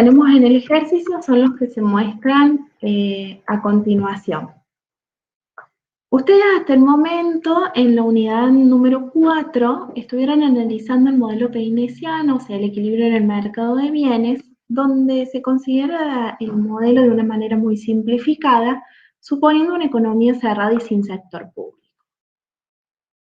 tenemos en el ejercicio son los que se muestran a continuación. Ustedes hasta el momento, en la unidad número 4, estuvieron analizando el modelo keynesiano, o sea, el equilibrio en el mercado de bienes, donde se considera el modelo de una manera muy simplificada, suponiendo una economía cerrada y sin sector público.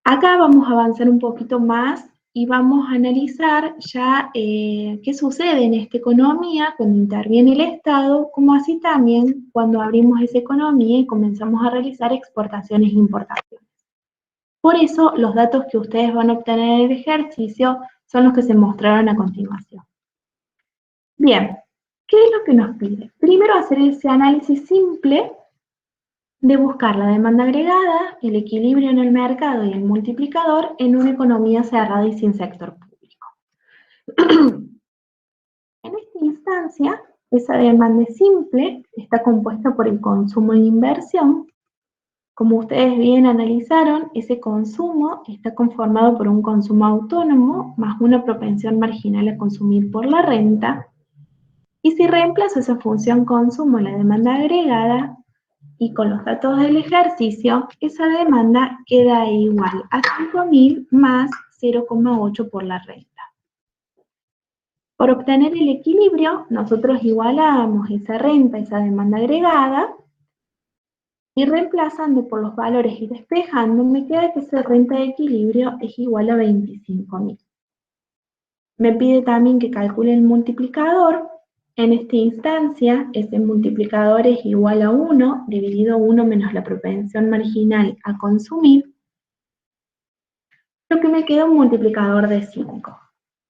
Acá vamos a avanzar un poquito más y vamos a analizar ya qué sucede en esta economía cuando interviene el Estado, como así también cuando abrimos esa economía y comenzamos a realizar exportaciones e importaciones. Por eso, los datos que ustedes van a obtener en el ejercicio son los que se mostraron a continuación. Bien, ¿qué es lo que nos pide? Primero hacer ese análisis simple de buscar la demanda agregada, el equilibrio en el mercado y el multiplicador en una economía cerrada y sin sector público. En esta instancia, esa demanda simple está compuesta por el consumo e inversión. Como ustedes bien analizaron, ese consumo está conformado por un consumo autónomo más una propensión marginal a consumir por la renta. Y si reemplazo esa función consumo en la demanda agregada, y con los datos del ejercicio, esa demanda queda igual a 5.000 más 0,8 por la renta. Por obtener el equilibrio, nosotros igualamos esa renta, esa demanda agregada, y reemplazando por los valores y despejando, me queda que esa renta de equilibrio es igual a 25.000. Me pide también que calcule el multiplicador. En esta instancia, ese multiplicador es igual a 1, dividido 1 menos la propensión marginal a consumir, lo que me queda un multiplicador de 5.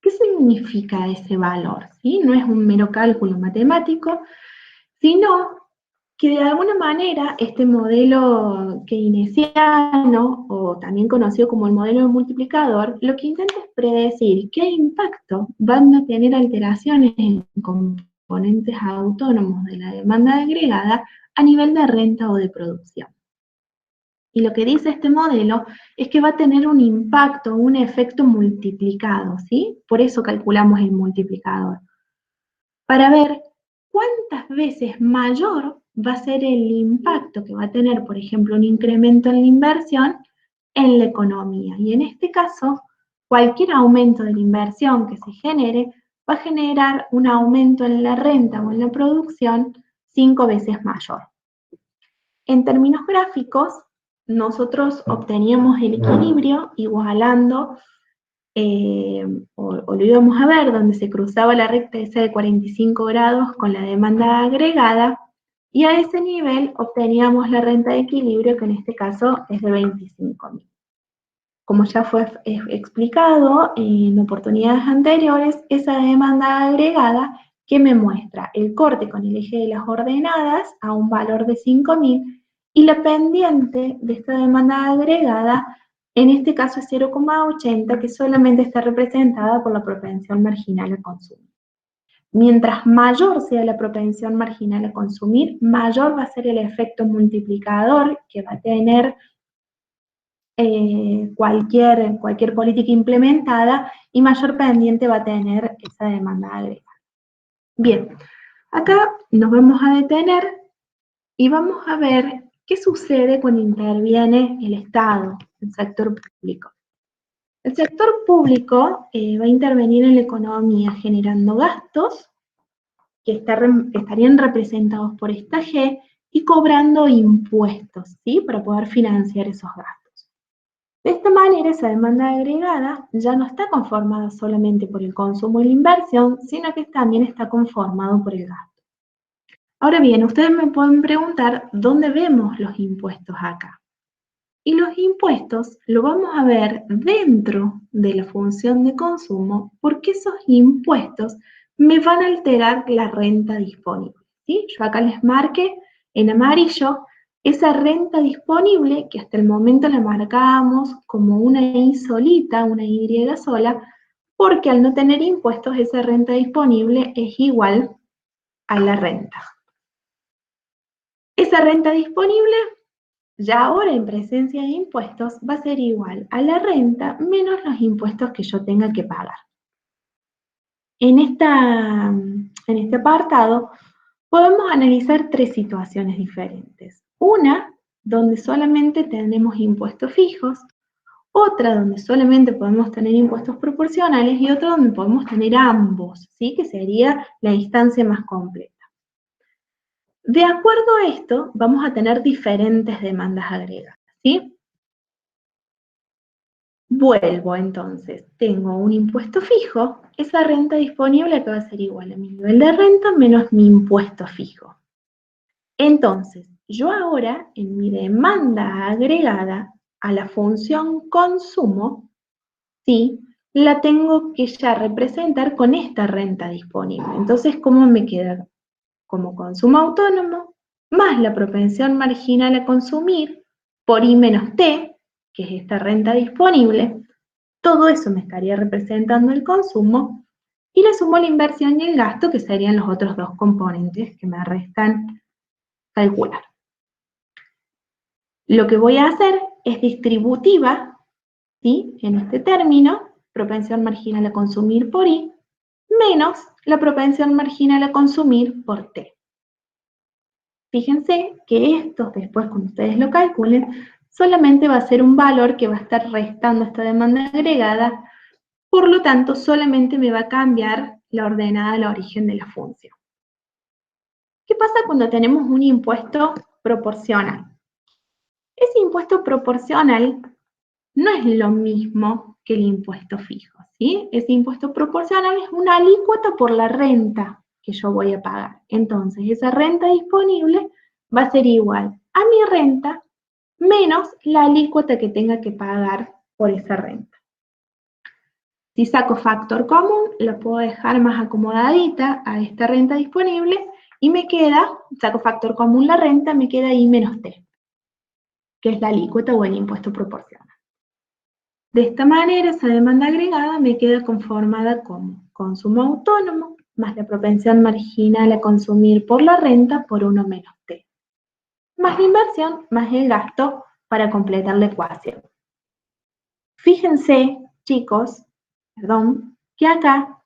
¿Qué significa ese valor? ¿Sí? No es un mero cálculo matemático, sino que de alguna manera este modelo keynesiano, o también conocido como el modelo de multiplicador, lo que intenta es predecir qué impacto van a tener alteraciones en componentes autónomos de la demanda agregada a nivel de renta o de producción. Y lo que dice este modelo es que va a tener un impacto, un efecto multiplicado, ¿sí? Por eso calculamos el multiplicador. Para ver cuántas veces mayor va a ser el impacto que va a tener, por ejemplo, un incremento en la inversión en la economía. Y en este caso, cualquier aumento de la inversión que se genere va a generar un aumento en la renta o en la producción 5 veces mayor. En términos gráficos, nosotros obteníamos el equilibrio igualando, o lo íbamos a ver, donde se cruzaba la recta esa de 45 grados con la demanda agregada, y a ese nivel obteníamos la renta de equilibrio, que en este caso es de 25.000. Como ya fue explicado en oportunidades anteriores, esa demanda agregada que me muestra el corte con el eje de las ordenadas a un valor de 5.000 y la pendiente de esta demanda agregada, en este caso es 0,80, que solamente está representada por la propensión marginal a consumir. Mientras mayor sea la propensión marginal a consumir, mayor va a ser el efecto multiplicador que va a tener cualquier política implementada, y mayor pendiente va a tener esa demanda agregada. Bien, acá nos vamos a detener y vamos a ver qué sucede cuando interviene el Estado, el sector público. El sector público va a intervenir en la economía generando gastos que estarían representados por esta G y cobrando impuestos, ¿sí? Para poder financiar esos gastos. De esta manera, esa demanda agregada ya no está conformada solamente por el consumo y la inversión, sino que también está conformado por el gasto. Ahora bien, ustedes me pueden preguntar, ¿dónde vemos los impuestos acá? Y los impuestos lo vamos a ver dentro de la función de consumo, porque esos impuestos me van a alterar la renta disponible, ¿sí? Yo acá les marqué en amarillo esa renta disponible, que hasta el momento la marcábamos como una Y solita, una Y sola, porque al no tener impuestos, esa renta disponible es igual a la renta. Esa renta disponible, ya ahora en presencia de impuestos, va a ser igual a la renta menos los impuestos que yo tenga que pagar. En este apartado podemos analizar tres situaciones diferentes. Una, donde solamente tenemos impuestos fijos, otra donde solamente podemos tener impuestos proporcionales y otra donde podemos tener ambos, ¿sí? Que sería la instancia más completa. De acuerdo a esto, vamos a tener diferentes demandas agregadas, ¿sí? Vuelvo entonces, tengo un impuesto fijo, esa renta disponible que va a ser igual a mi nivel de renta menos mi impuesto fijo. Entonces, yo ahora en mi demanda agregada a la función consumo, ¿sí? La tengo que ya representar con esta renta disponible. Entonces, ¿cómo me queda? Como consumo autónomo, más la propensión marginal a consumir por I menos T, que es esta renta disponible, todo eso me estaría representando el consumo, y le sumo la inversión y el gasto, que serían los otros dos componentes que me restan calcular. Lo que voy a hacer es distributiva, ¿sí? En este término, propensión marginal a consumir por I, menos la propensión marginal a consumir por T. Fíjense que esto, después cuando ustedes lo calculen, solamente va a ser un valor que va a estar restando esta demanda agregada, por lo tanto, solamente me va a cambiar la ordenada al origen de la función. ¿Qué pasa cuando tenemos un impuesto proporcional? Ese impuesto proporcional no es lo mismo que el impuesto fijo, ¿sí? Ese impuesto proporcional es una alícuota por la renta que yo voy a pagar. Entonces, esa renta disponible va a ser igual a mi renta menos la alícuota que tenga que pagar por esa renta. Si saco factor común, la puedo dejar más acomodadita a esta renta disponible y me queda, saco factor común la renta, me queda I menos T, que es la alícuota o el impuesto proporcional. De esta manera, esa demanda agregada me queda conformada como consumo autónomo más la propensión marginal a consumir por la renta por 1 menos T, más la inversión más el gasto para completar la ecuación. Fíjense, chicos, que acá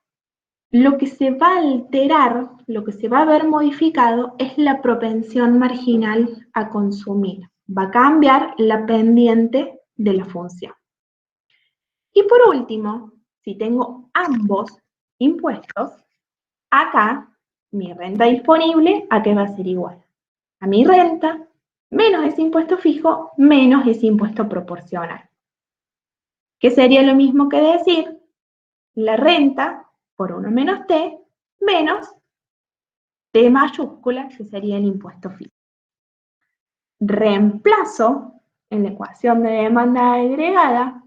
lo que se va a alterar, lo que se va a ver modificado es la propensión marginal a consumir. Va a cambiar la pendiente de la función. Y por último, si tengo ambos impuestos, acá mi renta disponible, ¿a qué va a ser igual? A mi renta menos ese impuesto fijo menos ese impuesto proporcional. Que sería lo mismo que decir la renta por 1 menos T menos T mayúscula, que sería el impuesto fijo. Reemplazo en la ecuación de demanda agregada,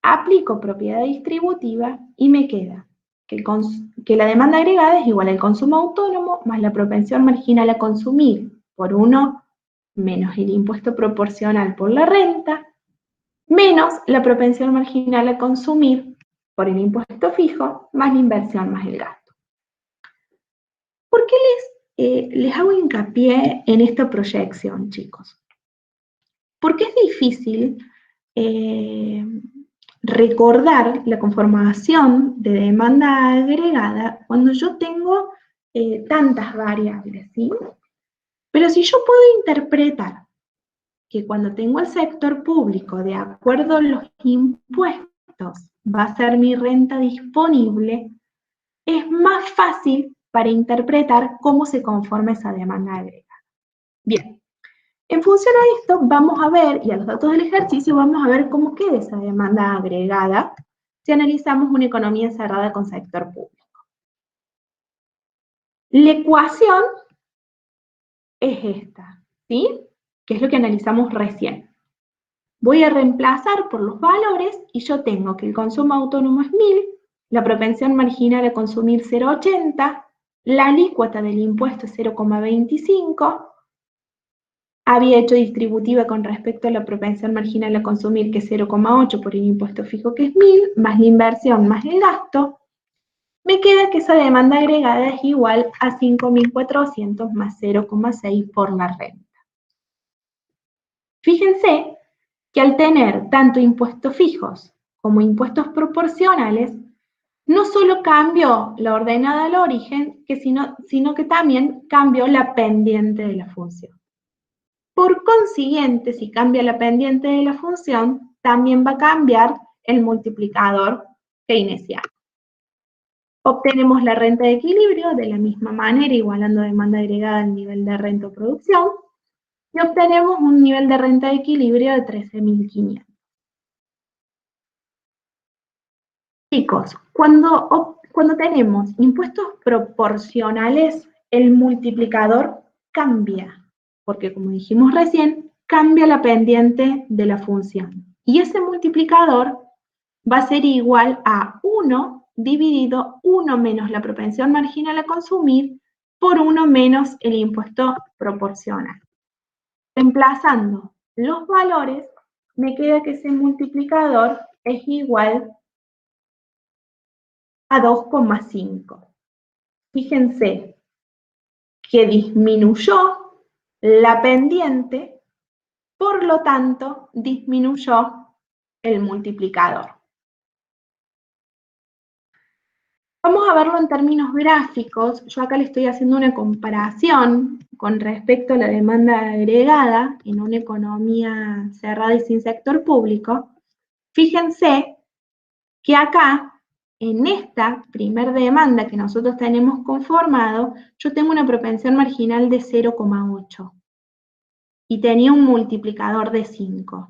aplico propiedad distributiva y me queda que la demanda agregada es igual al consumo autónomo más la propensión marginal a consumir por 1 menos el impuesto proporcional por la renta, menos la propensión marginal a consumir por el impuesto fijo más la inversión más el gasto. ¿Por qué les hago hincapié en esta proyección, chicos? Porque es difícil recordar la conformación de demanda agregada cuando yo tengo tantas variables, ¿sí? Pero si yo puedo interpretar que cuando tengo el sector público, de acuerdo a los impuestos, va a ser mi renta disponible, es más fácil para interpretar cómo se conforma esa demanda agregada. Bien, en función a esto vamos a ver, y a los datos del ejercicio, vamos a ver cómo queda esa demanda agregada si analizamos una economía cerrada con sector público. La ecuación es esta, ¿sí? Que es lo que analizamos recién. Voy a reemplazar por los valores y yo tengo que el consumo autónomo es 1000, la propensión marginal a consumir 0,80, la alícuota del impuesto es 0,25, había hecho distributiva con respecto a la propensión marginal a consumir, que es 0,8 por el impuesto fijo, que es 1000, más la inversión más el gasto, me queda que esa demanda agregada es igual a 5.400 más 0,6 por la renta. Fíjense que al tener tanto impuestos fijos como impuestos proporcionales, no solo cambió la ordenada al origen, sino que también cambió la pendiente de la función. Por consiguiente, si cambia la pendiente de la función, también va a cambiar el multiplicador keynesiano. Obtenemos la renta de equilibrio de la misma manera, igualando demanda agregada al nivel de renta o producción, y obtenemos un nivel de renta de equilibrio de 13.500. Chicos, cuando tenemos impuestos proporcionales, el multiplicador cambia, porque como dijimos recién, cambia la pendiente de la función. Y ese multiplicador va a ser igual a 1 dividido 1 menos la propensión marginal a consumir por 1 menos el impuesto proporcional. Reemplazando los valores, me queda que ese multiplicador es igual a 2,5. Fíjense que disminuyó la pendiente, por lo tanto, disminuyó el multiplicador. Vamos a verlo en términos gráficos. Yo acá le estoy haciendo una comparación con respecto a la demanda agregada en una economía cerrada y sin sector público. Fíjense que acá, en esta primer demanda que nosotros tenemos conformado, yo tengo una propensión marginal de 0,8 y tenía un multiplicador de 5.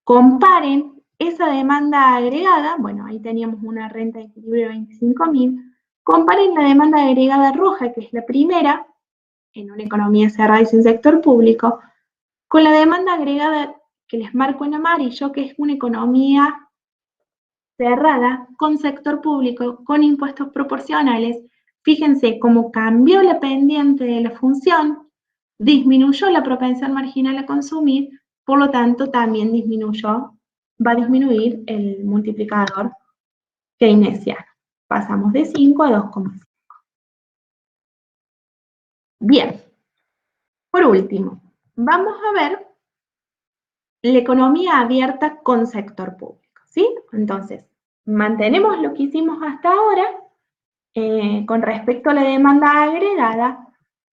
Comparen esa demanda agregada, bueno, ahí teníamos una renta de equilibrio de 25.000, comparen la demanda agregada roja, que es la primera, en una economía cerrada y sin sector público, con la demanda agregada que les marco en amarillo, que es una economía cerrada, con sector público, con impuestos proporcionales. Fíjense cómo cambió la pendiente de la función, disminuyó la propensión marginal a consumir, por lo tanto también va a disminuir el multiplicador keynesiano. Pasamos de 5 a 2,5. Bien, por último, vamos a ver la economía abierta con sector público, ¿sí? Entonces, mantenemos lo que hicimos hasta ahora. Con respecto a la demanda agregada,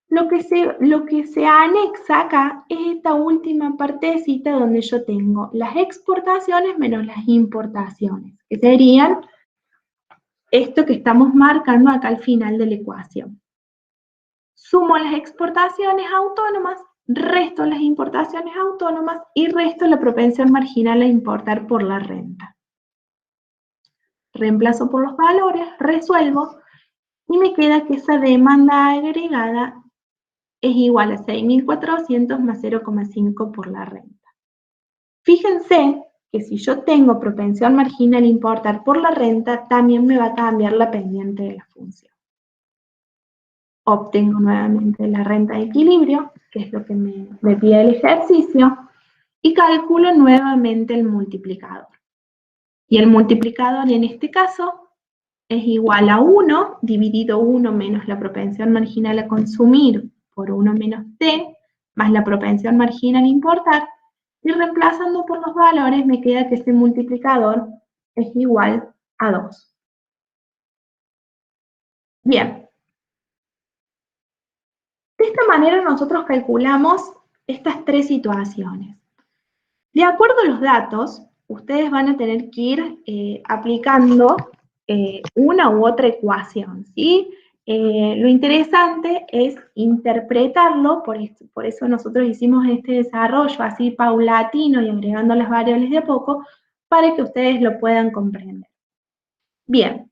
lo que se anexa acá es esta última partecita donde yo tengo las exportaciones menos las importaciones, que serían esto que estamos marcando acá al final de la ecuación. Sumo las exportaciones autónomas, resto las importaciones autónomas y resto la propensión marginal a importar por la renta. Reemplazo por los valores, resuelvo, y me queda que esa demanda agregada es igual a 6.400 más 0,5 por la renta. Fíjense que si yo tengo propensión marginal a importar por la renta, también me va a cambiar la pendiente de la función. Obtengo nuevamente la renta de equilibrio, que es lo que me pide el ejercicio, y calculo nuevamente el multiplicador. Y el multiplicador en este caso es igual a 1 dividido 1 menos la propensión marginal a consumir por 1 menos T, más la propensión marginal a importar, y reemplazando por los valores me queda que ese multiplicador es igual a 2. Bien. De esta manera nosotros calculamos estas tres situaciones. De acuerdo a los datos, ustedes van a tener que ir aplicando una u otra ecuación, ¿sí? Lo interesante es interpretarlo, por eso nosotros hicimos este desarrollo así paulatino y agregando las variables de a poco, para que ustedes lo puedan comprender. Bien,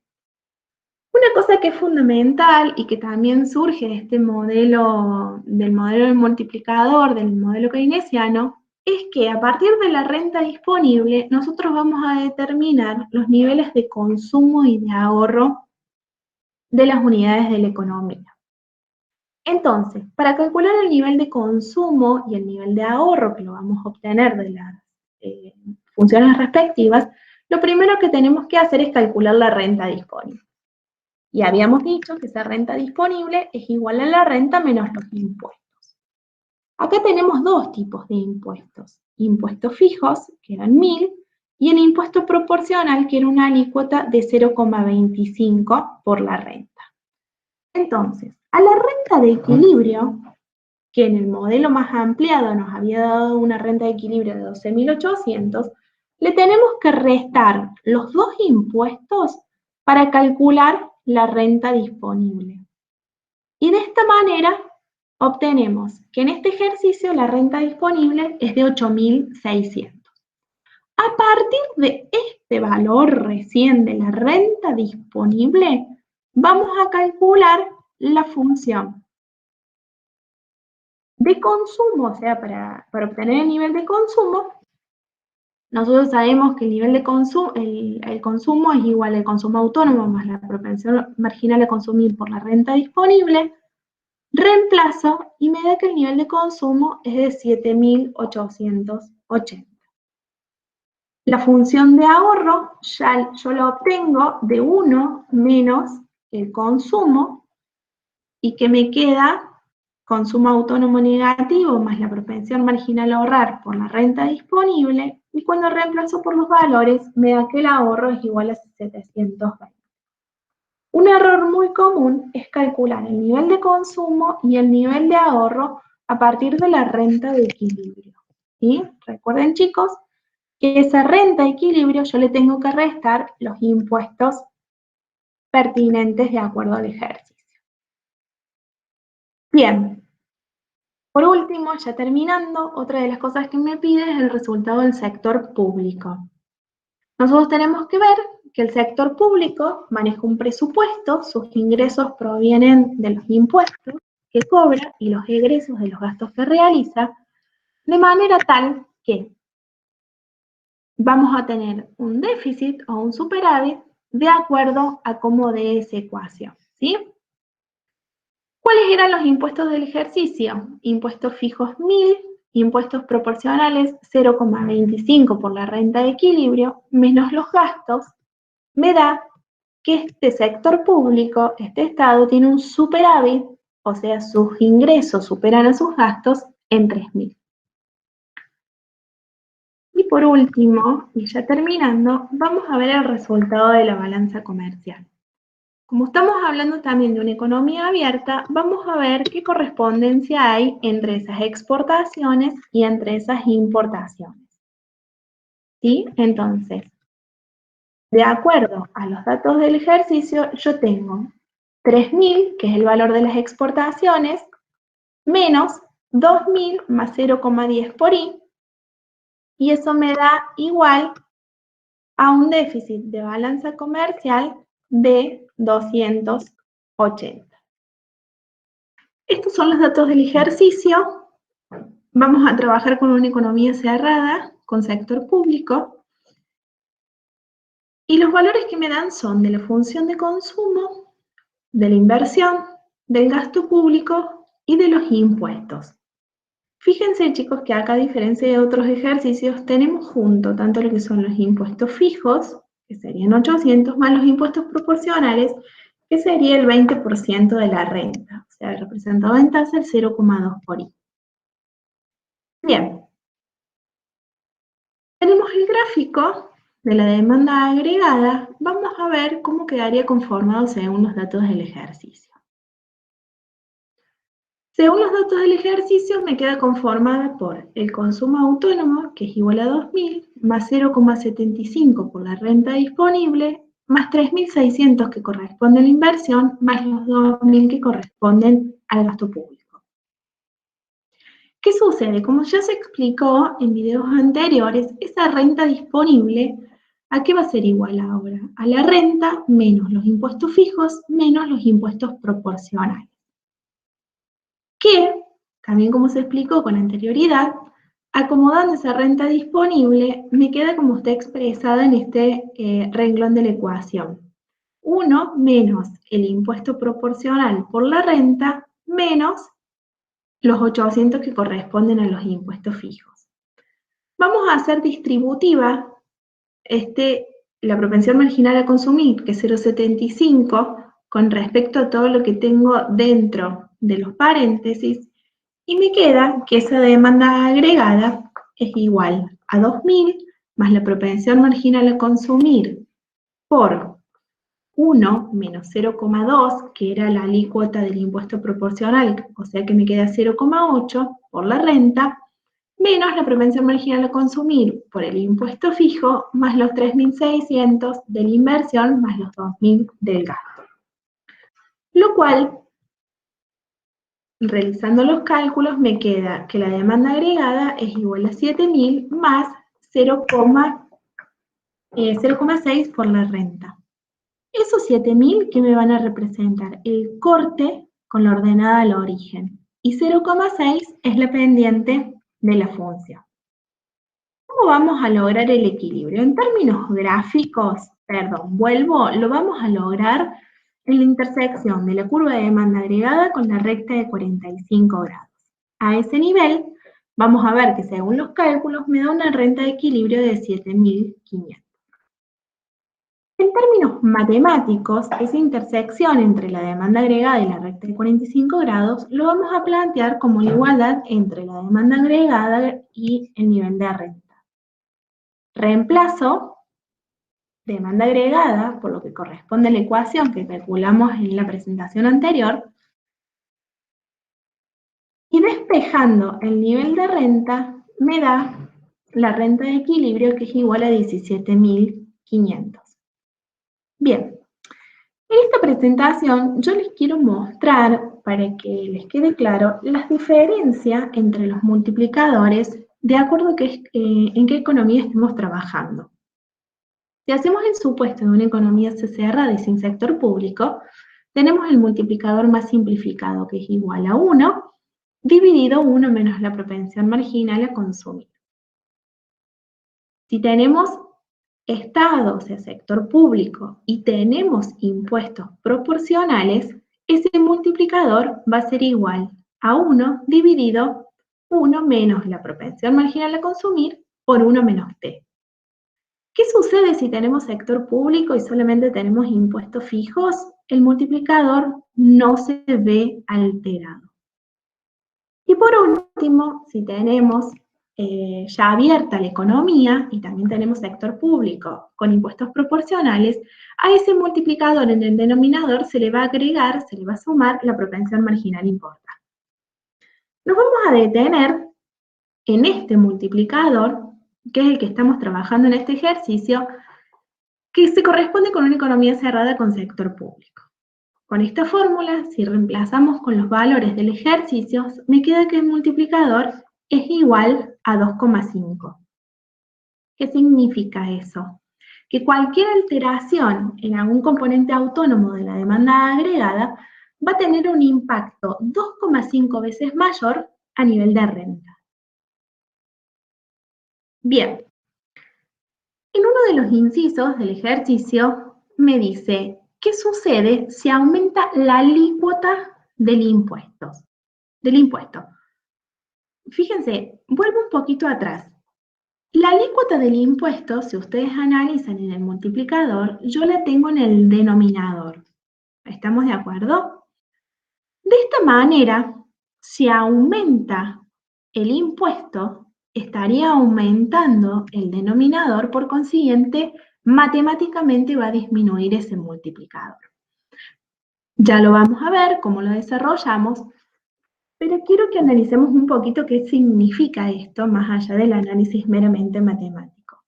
una cosa que es fundamental y que también surge de este modelo, del modelo del multiplicador, del modelo keynesiano, es que a partir de la renta disponible, nosotros vamos a determinar los niveles de consumo y de ahorro de las unidades de la economía. Entonces, para calcular el nivel de consumo y el nivel de ahorro que lo vamos a obtener de las funciones respectivas, lo primero que tenemos que hacer es calcular la renta disponible. Y habíamos dicho que esa renta disponible es igual a la renta menos los impuestos. Acá tenemos dos tipos de impuestos. Impuestos fijos, que eran 1.000, y en impuesto proporcional quiero una alícuota de 0,25 por la renta. Entonces, a la renta de equilibrio, que en el modelo más ampliado nos había dado una renta de equilibrio de 12.800, le tenemos que restar los dos impuestos para calcular la renta disponible. Y de esta manera obtenemos que en este ejercicio la renta disponible es de 8.600. A partir de este valor recién de la renta disponible, vamos a calcular la función de consumo, o sea, para obtener el nivel de consumo. Nosotros sabemos que el nivel de consumo, el consumo es igual al consumo autónomo más la propensión marginal a consumir por la renta disponible. Reemplazo y me da que el nivel de consumo es de 7.880. La función de ahorro ya yo la obtengo de 1 menos el consumo y que me queda consumo autónomo negativo más la propensión marginal a ahorrar por la renta disponible, y cuando reemplazo por los valores me da que el ahorro es igual a 720. Un error muy común es calcular el nivel de consumo y el nivel de ahorro a partir de la renta de equilibrio. ¿Sí? Recuerden, chicos, que esa renta de equilibrio yo le tengo que restar los impuestos pertinentes de acuerdo al ejercicio. Bien. Por último, ya terminando, otra de las cosas que me pide es el resultado del sector público. Nosotros tenemos que ver que el sector público maneja un presupuesto, sus ingresos provienen de los impuestos que cobra y los egresos de los gastos que realiza, de manera tal que vamos a tener un déficit o un superávit de acuerdo a cómo dé esa ecuación, ¿sí? ¿Cuáles eran los impuestos del ejercicio? Impuestos fijos 1.000, impuestos proporcionales 0,25 por la renta de equilibrio, menos los gastos, me da que este sector público, este Estado, tiene un superávit, o sea, sus ingresos superan a sus gastos en 3.000. Y por último, y ya terminando, vamos a ver el resultado de la balanza comercial. Como estamos hablando también de una economía abierta, vamos a ver qué correspondencia hay entre esas exportaciones y entre esas importaciones. ¿Sí? Entonces, de acuerdo a los datos del ejercicio, yo tengo 3.000, que es el valor de las exportaciones, menos 2.000 más 0,10 por I, y eso me da igual a un déficit de balanza comercial de 280. Estos son los datos del ejercicio. Vamos a trabajar con una economía cerrada, con sector público, y los valores que me dan son de la función de consumo, de la inversión, del gasto público y de los impuestos. Fíjense, chicos, que acá, a diferencia de otros ejercicios, tenemos junto tanto lo que son los impuestos fijos, que serían 800, más los impuestos proporcionales, que sería el 20% de la renta, o sea, representado en tasa el 0,2 por I. Bien, tenemos el gráfico de la demanda agregada. Vamos a ver cómo quedaría conformado según los datos del ejercicio. Según los datos del ejercicio, me queda conformada por el consumo autónomo, que es igual a 2.000, más 0,75 por la renta disponible, más 3.600 que corresponde a la inversión, más los 2.000 que corresponden al gasto público. ¿Qué sucede? Como ya se explicó en videos anteriores, esa renta disponible, ¿a qué va a ser igual ahora? A la renta menos los impuestos fijos menos los impuestos proporcionales. Que, también como se explicó con anterioridad, acomodando esa renta disponible, me queda como está expresada en este renglón de la ecuación. 1 menos el impuesto proporcional por la renta menos los 800 que corresponden a los impuestos fijos. Vamos a hacer distributiva la propensión marginal a consumir, que es 0,75, con respecto a todo lo que tengo dentro de los paréntesis, y me queda que esa demanda agregada es igual a 2.000 más la propensión marginal a consumir por 1 menos 0,2, que era la alícuota del impuesto proporcional, o sea que me queda 0,8 por la renta, menos la propensión marginal a consumir por el impuesto fijo, más los 3.600 de la inversión, más los 2.000 del gasto. Lo cual, realizando los cálculos, me queda que la demanda agregada es igual a 7.000 más 0,6 por la renta. Esos 7.000 que me van a representar el corte con la ordenada al origen. Y 0,6 es la pendiente de la función. ¿Cómo vamos a lograr el equilibrio? En términos gráficos, lo vamos a lograr en la intersección de la curva de demanda agregada con la recta de 45 grados. A ese nivel, vamos a ver que según los cálculos me da una renta de equilibrio de 7.500. En términos matemáticos, esa intersección entre la demanda agregada y la recta de 45 grados lo vamos a plantear como la igualdad entre la demanda agregada y el nivel de renta. Reemplazo demanda agregada por lo que corresponde a la ecuación que calculamos en la presentación anterior y despejando el nivel de renta me da la renta de equilibrio que es igual a 17.500. Bien, en esta presentación yo les quiero mostrar, para que les quede claro, las diferencias entre los multiplicadores de acuerdo a en qué economía estemos trabajando. Si hacemos el supuesto de una economía cerrada y sin sector público, tenemos el multiplicador más simplificado, que es igual a 1, dividido 1 menos la propensión marginal a consumir. Si tenemos Estado, o sea, sector público, y tenemos impuestos proporcionales, ese multiplicador va a ser igual a 1 dividido 1 menos la propensión marginal a consumir por 1 menos T. ¿Qué sucede si tenemos sector público y solamente tenemos impuestos fijos? El multiplicador no se ve alterado. Y por último, si tenemos ya abierta la economía y también tenemos sector público con impuestos proporcionales, a ese multiplicador en el denominador se le va a agregar, se le va a sumar la propensión marginal importa. Nos vamos a detener en este multiplicador, que es el que estamos trabajando en este ejercicio, que se corresponde con una economía cerrada con sector público. Con esta fórmula, si reemplazamos con los valores del ejercicio, me queda que el multiplicador es igual a 2,5. ¿Qué significa eso? Que cualquier alteración en algún componente autónomo de la demanda agregada va a tener un impacto 2,5 veces mayor a nivel de renta. Bien, en uno de los incisos del ejercicio me dice, ¿qué sucede si aumenta la alícuota del impuesto? Fíjense, vuelvo un poquito atrás. La alícuota del impuesto, si ustedes analizan en el multiplicador, yo la tengo en el denominador. ¿Estamos de acuerdo? De esta manera, si aumenta el impuesto, estaría aumentando el denominador, por consiguiente, matemáticamente va a disminuir ese multiplicador. Ya lo vamos a ver cómo lo desarrollamos, pero quiero que analicemos un poquito qué significa esto, más allá del análisis meramente matemático.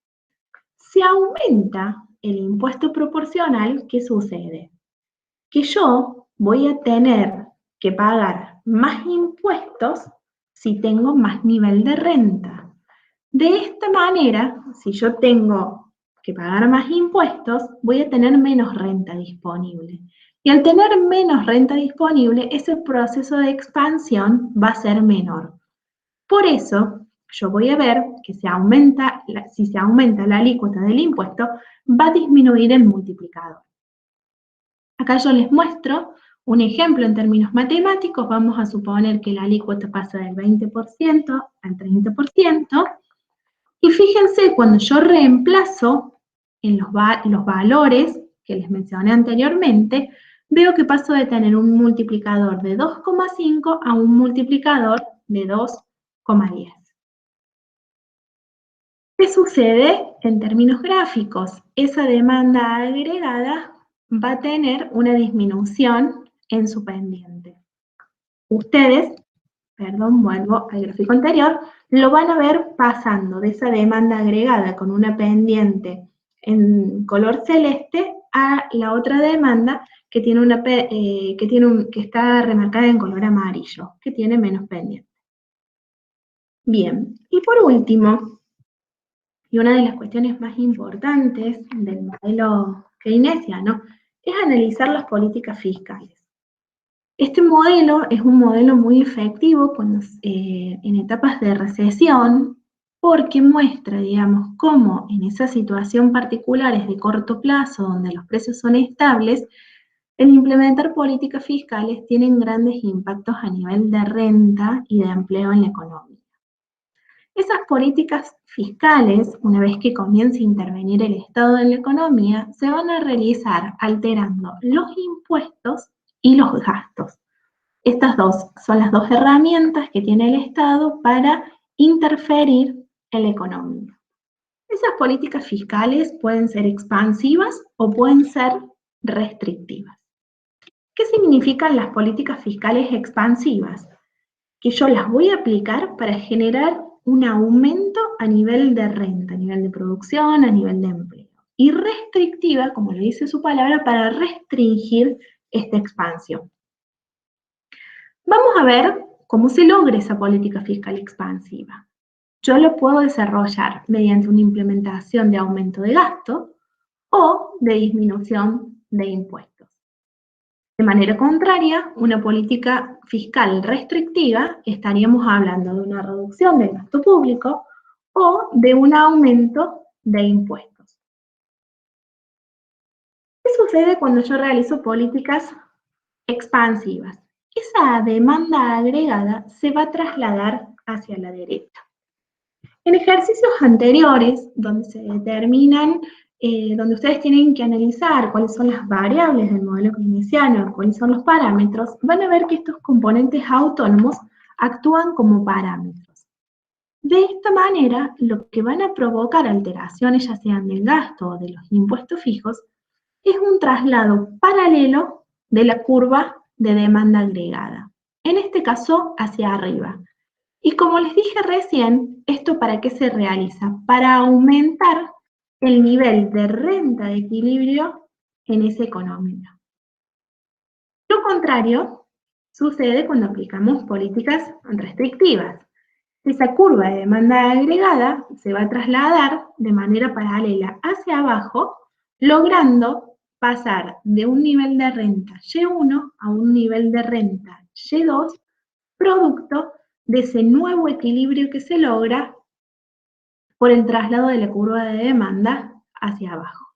Si aumenta el impuesto proporcional, ¿qué sucede? Que yo voy a tener que pagar más impuestos si tengo más nivel de renta. De esta manera, si yo tengo que pagar más impuestos, voy a tener menos renta disponible. Y al tener menos renta disponible, ese proceso de expansión va a ser menor. Por eso, yo voy a ver que si se aumenta la alícuota del impuesto, va a disminuir el multiplicador. Acá yo les muestro un ejemplo en términos matemáticos. Vamos a suponer que la alícuota pasa del 20% al 30%. Y fíjense, cuando yo reemplazo en los valores que les mencioné anteriormente, veo que paso de tener un multiplicador de 2,5 a un multiplicador de 2,10. ¿Qué sucede en términos gráficos? Esa demanda agregada va a tener una disminución en su pendiente. Ustedes, perdón, vuelvo al gráfico anterior, lo van a ver pasando de esa demanda agregada con una pendiente en color celeste a la otra demanda que tiene que está remarcada en color amarillo, que tiene menos pendiente. Bien, y por último, y una de las cuestiones más importantes del modelo keynesiano es analizar las políticas fiscales. Este modelo es un modelo muy efectivo en etapas de recesión porque muestra, digamos, cómo en esa situación particulares de corto plazo donde los precios son estables, el implementar políticas fiscales tienen grandes impactos a nivel de renta y de empleo en la economía. Esas políticas fiscales, una vez que comience a intervenir el Estado en la economía, se van a realizar alterando los impuestos y los gastos. Estas dos son las dos herramientas que tiene el Estado para interferir en la economía. Esas políticas fiscales pueden ser expansivas o pueden ser restrictivas. ¿Qué significan las políticas fiscales expansivas? Que yo las voy a aplicar para generar un aumento a nivel de renta, a nivel de producción, a nivel de empleo. Y restrictiva, como lo dice su palabra, para restringir esta expansión. Vamos a ver cómo se logra esa política fiscal expansiva. Yo lo puedo desarrollar mediante una implementación de aumento de gasto o de disminución de impuestos. De manera contraria, una política fiscal restrictiva, estaríamos hablando de una reducción del gasto público o de un aumento de impuestos. ¿Qué sucede cuando yo realizo políticas expansivas? Esa demanda agregada se va a trasladar hacia la derecha. En ejercicios anteriores, donde se determinan, donde ustedes tienen que analizar cuáles son las variables del modelo keynesiano, cuáles son los parámetros, van a ver que estos componentes autónomos actúan como parámetros. De esta manera, lo que van a provocar alteraciones, ya sean del gasto o de los impuestos fijos, es un traslado paralelo de la curva de demanda agregada, en este caso hacia arriba. Y como les dije recién, ¿esto para qué se realiza? Para aumentar el nivel de renta de equilibrio en esa economía. Lo contrario sucede cuando aplicamos políticas restrictivas. Esa curva de demanda agregada se va a trasladar de manera paralela hacia abajo, logrando pasar de un nivel de renta Y1 a un nivel de renta Y2, producto de ese nuevo equilibrio que se logra por el traslado de la curva de demanda hacia abajo.